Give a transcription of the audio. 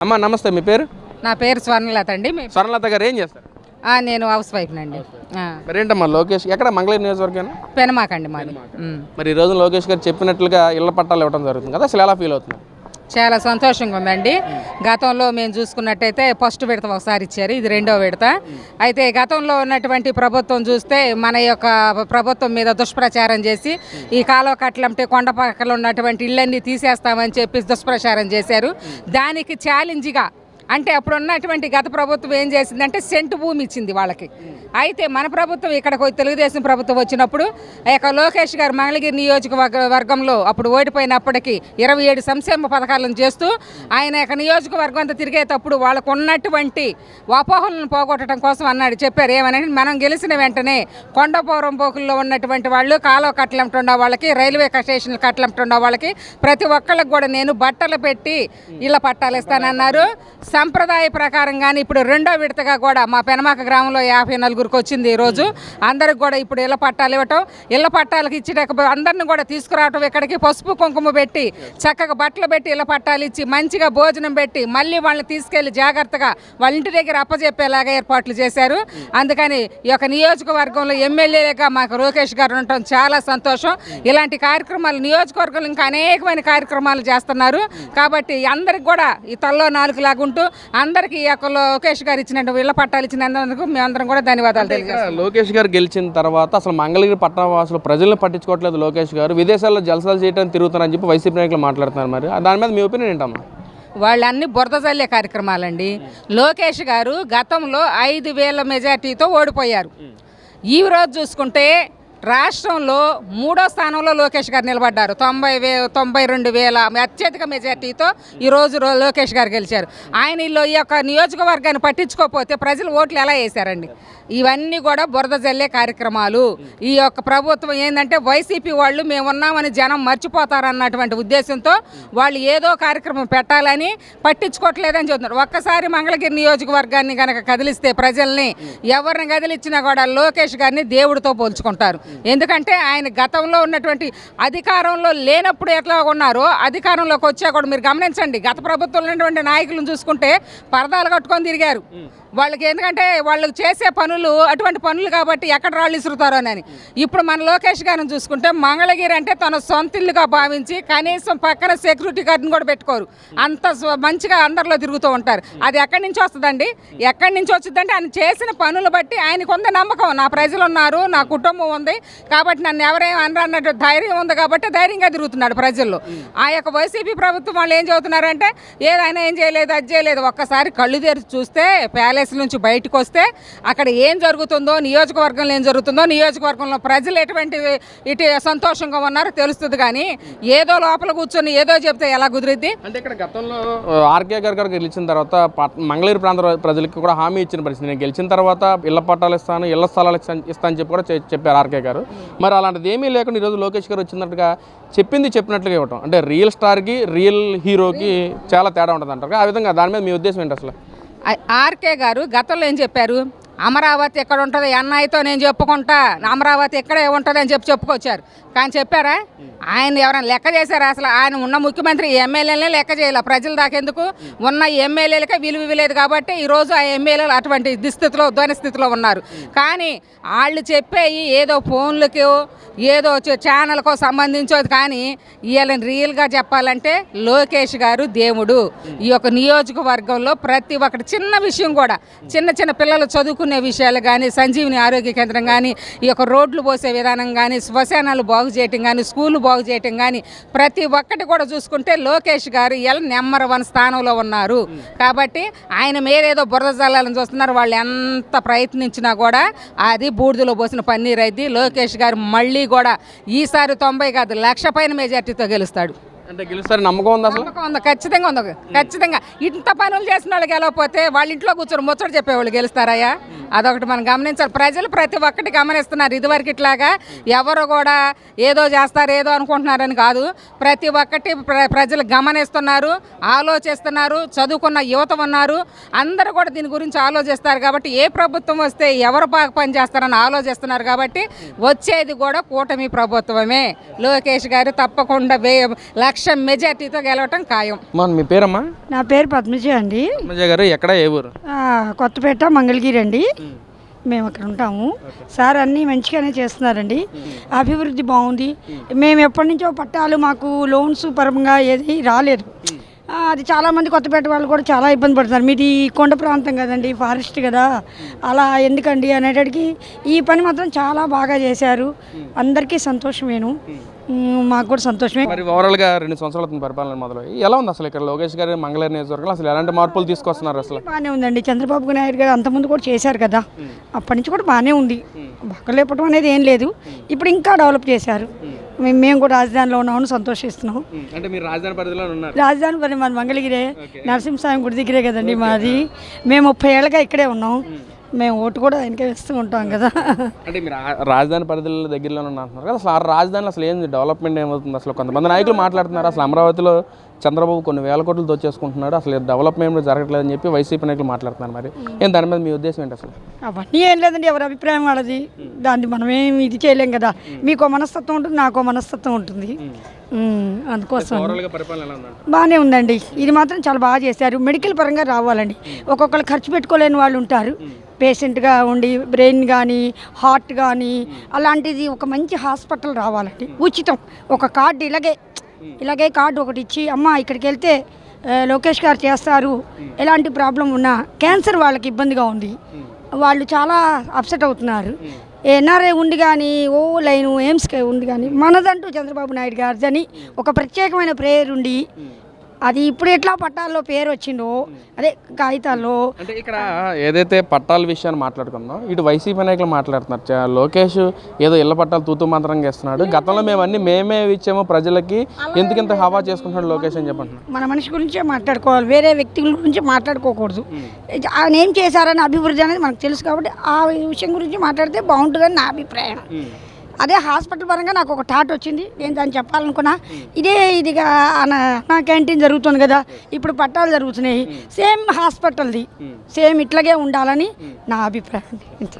అమ్మ నమస్తే, మీ పేరు? నా పేరు స్వర్ణలత అండి. స్వర్ణలత గారు ఏం చేస్తారు? నేను హౌస్ వైఫ్ నండి. మరేంటమ్మా లోకేష్ ఎక్కడ మంగళగిరి నియోజకవర్గం పెనమాకండి మాది. మరి ఈ రోజు లోకేష్ గారు చెప్పినట్లుగా ఇళ్ల పట్టాలు ఇవ్వడం జరుగుతుంది కదా, అసలు ఎలా ఫీల్ అవుతుంది? చాలా సంతోషంగా ఉందండి. గతంలో మేము చూసుకున్నట్టయితే ఫస్ట్ విడత ఒకసారి ఇచ్చారు, ఇది రెండో విడత. అయితే గతంలో ఉన్నటువంటి ప్రభుత్వం చూస్తే మన యొక్క ప్రభుత్వం మీద దుష్ప్రచారం చేసి ఈ కాలువ కట్టలంటే కొండ పక్కల ఉన్నటువంటి ఇళ్ళన్నీ తీసేస్తామని చెప్పి దుష్ప్రచారం చేశారు. దానికి ఛాలెంజ్గా అంటే అప్పుడు ఉన్నటువంటి గత ప్రభుత్వం ఏం చేసిందంటే సెంటు భూమి ఇచ్చింది వాళ్ళకి. అయితే మన ప్రభుత్వం ఇక్కడికి తెలుగుదేశం ప్రభుత్వం వచ్చినప్పుడు లోకేష్ గారు మంగళగిరి నియోజకవర్గంలో అప్పుడు ఓడిపోయినప్పటికీ 27 సంక్షేమ పథకాలను చేస్తూ ఆయన నియోజకవర్గం అంతా తిరిగేటప్పుడు వాళ్ళకు ఉన్నటువంటి అపోహలను పోగొట్టడం కోసం చెప్పారు ఏమని, మనం గెలిచిన వెంటనే కొండపోరం పోకుల్లో ఉన్నటువంటి వాళ్ళు కాలువ కట్టలంటున్న వాళ్ళకి, రైల్వే స్టేషన్లు కట్టలంటున్న వాళ్ళకి ప్రతి ఒక్కళ్ళకి కూడా నేను బట్టలు పెట్టి ఇళ్ళ పట్టాలు ఇస్తానన్నారు. సంప్రదాయ ప్రకారంగానే ఇప్పుడు రెండో విడతగా కూడా మా పెనమాక గ్రామంలో 54కి వచ్చింది. ఈరోజు అందరికి కూడా ఇప్పుడు ఇళ్ల పట్టాలు ఇవ్వటం, ఇళ్ల పట్టాలకు ఇచ్చేట అందరిని కూడా తీసుకురావటం, ఇక్కడికి పసుపు కుంకుమ పెట్టి చక్కగా బట్టలు పెట్టి ఇళ్ల పట్టాలు ఇచ్చి మంచిగా భోజనం పెట్టి మళ్ళీ వాళ్ళని తీసుకెళ్లి జాగ్రత్తగా వాళ్ళ ఇంటి దగ్గర అప్పచెప్పేలాగా ఏర్పాట్లు చేశారు. అందుకని ఈ యొక్క నియోజకవర్గంలో ఎమ్మెల్యేగా మాకు లోకేష్ గారు ఉండటం చాలా సంతోషం. ఇలాంటి కార్యక్రమాలు నియోజకవర్గంలో ఇంకా అనేకమైన కార్యక్రమాలు చేస్తున్నారు. కాబట్టి అందరికి కూడా ఈ తల్లో 4 లాగుంటూ అందరికి ఈ యొక్క లోకేష్ గారు ఇచ్చిన ఇళ్ల పట్టాలు ఇచ్చినందుకు మేమందరం కూడా ధన్యవాదాలు తెలియజేస్తాం. లోకేష్ గారు గెలిచిన తర్వాత అసలు మంగళగిరి పట్టణ వాసులు ప్రజలను పట్టించుకోవట్లేదు, లోకేష్ గారు విదేశాల్లో జలసాలు చేయడానికి తిరుగుతారని చెప్పి వైసీపీ నాయకులు మాట్లాడుతున్నారు. మరి దాని మీద మీ ఒపీనియన్ ఏంటమ్మా? వాళ్ళన్నీ బురద జల్లే కార్యక్రమాలండి. లోకేష్ గారు గతంలో 5,000 మెజార్టీతో ఓడిపోయారు. ఈ రోజు చూసుకుంటే రాష్ట్రంలో 3వ స్థానంలో లోకేష్ గారు నిలబడ్డారు. 92,000 అత్యధిక మెజార్టీతో ఈరోజు లోకేష్ గారు గెలిచారు. ఆయన ఈ యొక్క నియోజకవర్గాన్ని పట్టించుకోకపోతే ప్రజలు ఓట్లు ఎలా వేశారండి? ఇవన్నీ కూడా బురద జల్లే కార్యక్రమాలు. ఈ యొక్క ప్రభుత్వం ఏంటంటే వైసీపీ వాళ్ళు మేము ఉన్నామని జనం మర్చిపోతారన్నటువంటి ఉద్దేశంతో వాళ్ళు ఏదో కార్యక్రమం పెట్టాలని పట్టించుకోవట్లేదని చెబుతున్నారు. ఒక్కసారి మంగళగిరి నియోజకవర్గాన్ని కనుక కదిలిస్తే ప్రజల్ని ఎవరిని కదిలిచ్చినా కూడా లోకేష్ గారిని దేవుడితో పోల్చుకుంటారు. ఎందుకంటే ఆయన గతంలో ఉన్నటువంటి అధికారంలో లేనప్పుడు ఎట్లా ఉన్నారో అధికారంలోకి వచ్చా కూడా మీరు గమనించండి. గత ప్రభుత్వంలో ఉన్నటువంటి నాయకులను చూసుకుంటే పరదాలు కట్టుకొని తిరిగారు. వాళ్ళకి ఎందుకంటే వాళ్ళు చేసే పనులు అటువంటి పనులు కాబట్టి ఎక్కడ రాళ్ళు ఇసురుతారోనని. ఇప్పుడు మన లోకేష్ గారిని చూసుకుంటే మంగళగిరి అంటే తన సొంత ఇల్లుగా భావించి కనీసం పక్కన సెక్యూరిటీ గార్డుని కూడా పెట్టుకోరు. అంత మంచిగా అందరిలో తిరుగుతూ ఉంటారు. అది ఎక్కడి నుంచి వస్తుందండి? ఎక్కడి నుంచి వచ్చిందంటే ఆయన చేసిన పనులు బట్టి ఆయనకు ఉంది నమ్మకం. నా ప్రజలు ఉన్నారు, నా కుటుంబం ఉంది కాబట్టి నన్ను ఎవరేం అనరన్నట్టు ధైర్యం ఉంది కాబట్టి ధైర్యంగా తిరుగుతున్నాడు ప్రజల్లో. ఆ యొక్క వైసీపీ ప్రభుత్వం వాళ్ళు ఏం చదువుతున్నారంటే ఏదైనా ఏం చేయలేదు, అది చేయలేదు. ఒక్కసారి కళ్ళు తెరిచి చూస్తే ప్యాలెస్ నుంచి బయటకు వస్తే అక్కడ ఏం జరుగుతుందో, నియోజకవర్గంలో ఏం జరుగుతుందో, నియోజకవర్గంలో ప్రజలు ఇటు సంతోషంగా ఉన్నారో తెలుస్తుంది. కానీ ఏదో లోపల కూర్చొని ఏదో చెప్తే ఎలా కుదిరిద్ది? అంటే ఇక్కడ గతంలో ఆర్కే గారు గెలిచిన తర్వాత మంగళగిరి ప్రాంత ప్రజలకు కూడా హామీ ఇచ్చిన పరిస్థితి, నేను గెలిచిన తర్వాత ఇళ్ల పట్టాలు ఇస్తాను, ఇళ్ల స్థలాలు ఇస్తాను చెప్పి కూడా చెప్పారు ఆర్కే గారు. మరి అలాంటిది ఏమీ లేకుండా ఈరోజు లోకేష్ గారు వచ్చినట్టుగా చెప్పినట్లుగా ఇవ్వటం అంటే రియల్ స్టార్కి రియల్ హీరోకి చాలా తేడా ఉంటుంది అంటారు. ఆ విధంగా దాని మీద మీ ఉద్దేశం ఏంటి అసలు? ఆర్కే గారు గతంలో ఏం చెప్పారు? అమరావతి ఎక్కడ ఉంటుంది అన్నయ్యతో నేను చెప్పుకుంటా, అమరావతి ఎక్కడే ఉంటుంది అని చెప్పుకొచ్చారు. కానీ చెప్పారా? ఆయన ఎవరైనా లెక్క చేశారా? అసలు ఆయన ఉన్న ముఖ్యమంత్రి ఎమ్మెల్యేలనే లెక్క చేయాలి. ప్రజల దాకెందుకు ఉన్న ఎమ్మెల్యేలకే విలువ లేదు కాబట్టి ఈరోజు ఆ ఎమ్మెల్యేలు అటువంటి ధ్వని స్థితిలో ఉన్నారు. కానీ వాళ్ళు చెప్పేవి ఏదో ఫోన్లకో ఏదో ఛానల్కో సంబంధించేది. కానీ వీళ్ళని రియల్గా చెప్పాలంటే లోకేష్ గారు దేవుడు. ఈ యొక్క నియోజకవర్గంలో ప్రతి ఒక్కటి చిన్న విషయం కూడా, చిన్న పిల్లలు చదువుకునే విషయాలు కానీ, సంజీవిని ఆరోగ్య కేంద్రం కానీ, ఈ యొక్క రోడ్లు పోసే విధానం కానీ, శ్మశానాలు బాగు చేయటం కానీ, స్కూళ్ళు బాగు చేయటం కానీ ప్రతి ఒక్కటి కూడా చూసుకుంటే లోకేష్ గారు ఇలా నెంబర్ 1 స్థానంలో ఉన్నారు. కాబట్టి ఆయన మీరేదో బురద జల్లాలని చూస్తున్నారు. వాళ్ళు ఎంత ప్రయత్నించినా కూడా అది బూడిదలో పోసిన పన్నీర్ అయితే లోకేష్ గారు మళ్ళీ కూడా ఈసారి 90 కాదు 1,00,000 పైన మెజార్టీతో గెలుస్తాడు. అంటే గెలుస్తారని నమ్మకం ఉందా? నమ్మకం ఉంది, ఖచ్చితంగా ఉంది. ఖచ్చితంగా ఇంత పనులు చేసిన వాళ్ళు గెలవకపోతే వాళ్ళ ఇంట్లో కూర్చొని ముచ్చట చెప్పేవాళ్ళు గెలుస్తారయ్యా? అదొకటి మనం గమనించాలి. ప్రజలు ప్రతి ఒక్కటి గమనిస్తున్నారు. ఇదివరకు ఇట్లాగా ఎవరు కూడా ఏదో చేస్తారు ఏదో అనుకుంటున్నారని కాదు. ప్రతి ఒక్కటి ప్రజలు గమనిస్తున్నారు, ఆలోచిస్తున్నారు. చదువుకున్న యువత ఉన్నారు, అందరూ కూడా దీని గురించి ఆలోచిస్తారు. కాబట్టి ఏ ప్రభుత్వం వస్తే ఎవరు బాగా పనిచేస్తారని ఆలోచిస్తున్నారు. కాబట్టి వచ్చేది కూడా కూటమి ప్రభుత్వమే. లోకేష్ గారు తప్పకుండా 1,00,000 మెజార్టీతో గెలవటం ఖాయం. మన మీ పేరమ్మా? నా పేరు పద్మజ అండి. పద్మజ గారు ఎక్కడ, ఏ ఊరు? కొత్తపేట మంగళగిరి అండి. మేము అక్కడ ఉంటాము. సార్ అన్నీ మంచిగానే చేస్తున్నారండి. అభివృద్ధి బాగుంది. మేము ఎప్పటి నుంచో పట్టాలు మాకు లోన్స్ పరంగా ఏది రాలేదు. అది చాలామంది కొత్తపేట వాళ్ళు కూడా చాలా ఇబ్బంది పడుతున్నారు. మీది కొండ ప్రాంతం కదండి, ఫారెస్ట్ కదా, అలా ఎందుకండి అనేటికి ఈ పని మాత్రం చాలా బాగా చేశారు. అందరికీ సంతోషమేను, మాకు కూడా సంతోషమే. మరి ఓవరాల్గా 2 సంవత్సరాల పరిపాలన మొదలయ్యి ఎలా ఉంది అసలు ఇక్కడ లోకేష్ గారు మంగళగిరి నియోజకవర్గంలో అసలు ఎలాంటి మార్పులు తీసుకొస్తున్నారు? అసలు బాగానే ఉందండి. చంద్రబాబు నాయుడు గారు అంతకుముందు కూడా చేశారు కదా, అప్పటి నుంచి కూడా బాగానే ఉంది. బాగా లేపటం అనేది ఏం లేదు. ఇప్పుడు ఇంకా డెవలప్ చేశారు. మేము కూడా రాజధానిలో ఉన్నామని సంతోషిస్తున్నాం. అంటే మీరు రాజధాని పరిధిలో ఉన్నారు? రాజధాని పని మాది మంగళగిరే, నరసింహస్వామి గుడి దగ్గరే కదండి మాది. మేము 30 ఏళ్ళగా ఇక్కడే ఉన్నాం. మేము ఓటు కూడా ఆయనకే వేస్తూ ఉంటాం కదా. అంటే మీరు రాజధాని పరిధిలో దగ్గరలో అంటున్నారు కదా, అసలు ఆ రాజధానిలో అసలు ఏం డెవలప్మెంట్ ఏమవుతుంది? అసలు కొంతమంది నాయకులు మాట్లాడుతున్నారు అసలు అమరావతిలో చంద్రబాబు కొన్ని వేల కోట్లు దోచేసుకుంటున్నాడు, అసలు డెవలప్మెంట్ జరగట్లేదని చెప్పి వైసీపీ నాయకులు మాట్లాడుతున్నారు. మరి ఏం దాని మీద మీ ఉద్దేశం ఏంటి అసలు? అవన్నీ ఏం లేదండి, ఎవరి అభిప్రాయం వాళ్ళది. దాన్ని మనం ఏం ఇది చేయలేం కదా. మీకో మనస్తత్వం ఉంటుంది, నాకో మనస్తత్వం ఉంటుంది. అందుకోసం బాగానే ఉందండి. ఇది మాత్రం చాలా బాగా చేశారు. మెడికల్ పరంగా రావాలండి. ఒక్కొక్కరు ఖర్చు పెట్టుకోలేని వాళ్ళు ఉంటారు. పేషెంట్గా ఉండి బ్రెయిన్ కానీ హార్ట్ కానీ అలాంటిది ఒక మంచి హాస్పిటల్ రావాలండి. ఉచితం ఒక కార్డు ఇలాగే కార్డు ఒకటి ఇచ్చి, అమ్మ ఇక్కడికి వెళ్తే లోకేష్ గారు చేస్తారు, ఎలాంటి ప్రాబ్లం ఉన్నా. క్యాన్సర్ వాళ్ళకి ఇబ్బందిగా ఉంది, వాళ్ళు చాలా అప్సెట్ అవుతున్నారు. ఎన్ఆర్ఐ ఉండి కానీ లైను ఎయిమ్స్కి ఉంది కానీ మనదంటూ చంద్రబాబు నాయుడు గారిదని ఒక ప్రత్యేకమైన ప్రేయర్ ఉండి, అది ఇప్పుడు ఎట్లా పట్టాల్లో పేరు వచ్చిందో అదే కాగితాల్లో. అంటే ఇక్కడ ఏదైతే పట్టాల విషయాన్ని మాట్లాడుకుందాం, ఇటు వైసీపీ నాయకులు మాట్లాడుతున్నారు లోకేష్ ఏదో ఇళ్ల పట్టాలు తూతూ మాత్రంగా ఇస్తున్నాడు, గతంలో మేమే ఇచ్చామో ప్రజలకి, ఎందుకింత హవా చేసుకుంటున్నాడు లోకేష్ అని చెప్పంటున్నాడు. మన మనిషి గురించే మాట్లాడుకోవాలి, వేరే వ్యక్తుల గురించి మాట్లాడుకోకూడదు. ఆయన ఏం చేశారని అభివృద్ధి అనేది మనకు తెలుసు కాబట్టి ఆ విషయం గురించి మాట్లాడితే బాగుంటుందని నా అభిప్రాయం. అదే హాస్పిటల్ పరంగా నాకు ఒక థాట్ వచ్చింది, నేను దాన్ని చెప్పాలనుకున్నా. ఇదిగా నా క్యాంటీన్ జరుగుతుంది కదా, ఇప్పుడు పట్టాలు జరుగుతున్నాయి, సేమ్ హాస్పిటల్ది సేమ్ ఇట్లాగే ఉండాలని నా అభిప్రాయం.